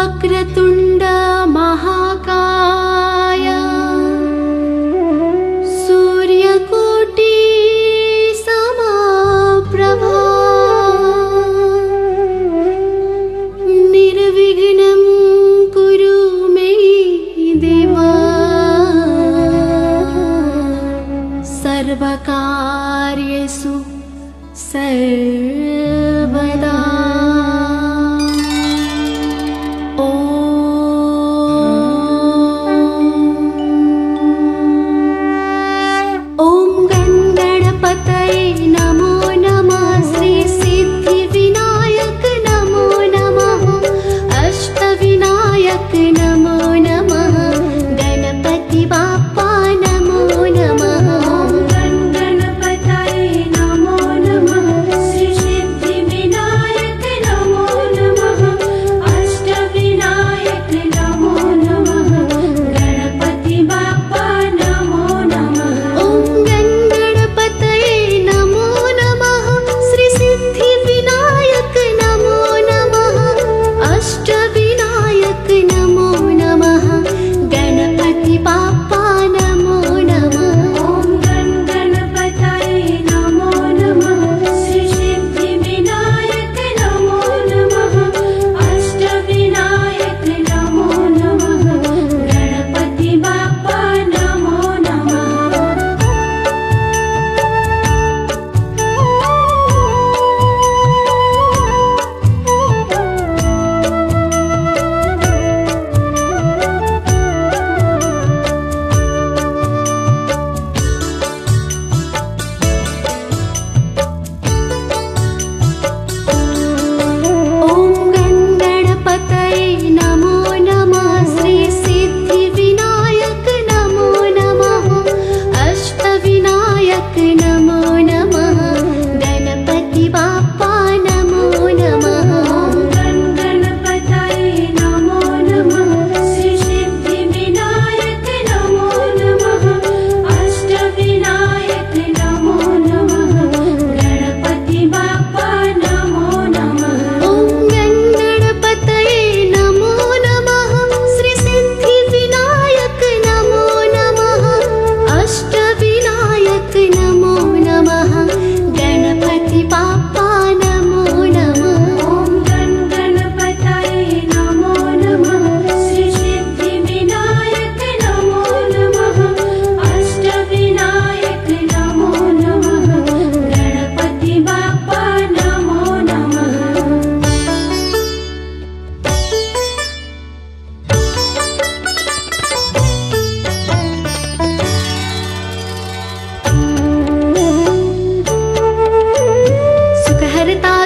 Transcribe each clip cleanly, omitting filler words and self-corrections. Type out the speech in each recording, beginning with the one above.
वक्रतुण्ड महाकाय सूर्यकोटि समप्रभा निर्विघ्नं कुरु मे देव सर्वकार्येषु सर्वदा।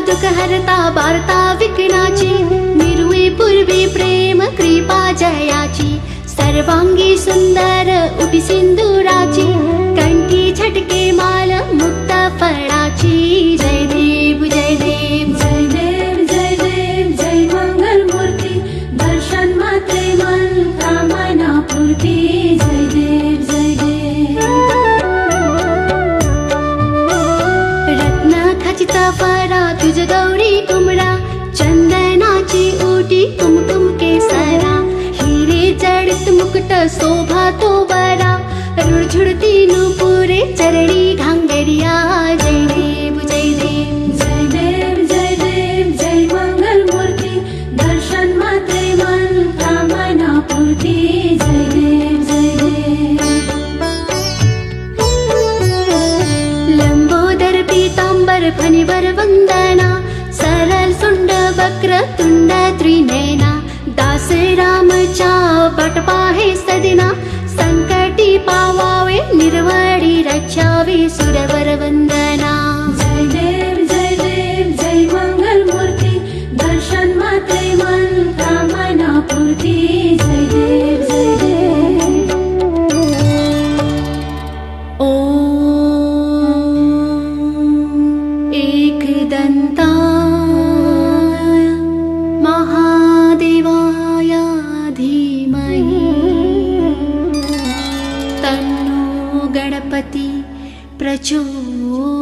दुःखहर्ता वार्ता विघ्नाची निरुळे पूर्वे प्रेम कृपा जयाची सर्वांगी सुंदर उभी सिंदुराची कंठी झटके माल मुक्त फळाची जय देव जय देव जय देव जय देव जय मंगल मूर्ती दर्शन मात्रे मन कामना पूर्ती जय देव जय देव रत्न खचित फरा तुझ गौरी तुमरा चंदनाची ओटी कुमकुम केसरा हिरे जडित मुकुट शोभा तो बरा रुळझुळती नुपुरे चरणी घांगरिया जय देव जय देव जय देव जय देव जय मंगल मूर्ती दर्शन मात्रे मन कामना पूर्ती जय देव जय देव लंबोदर पीतांबर फणिवर वंदना सरल सुंड वक्र तुंड त्रिनयना दास रामचा बटपाहे सदिना संकटी पावावे निर्वडी रक्षावे सुरवर वंदना जय देव जय मंगल मूर्ती दर्शन मात्रे मन कामना पूर्ती जय देव जय देव ओम एकदंताय महादेवाय धीमहि तन्नो गणपति प्रचोदयात्।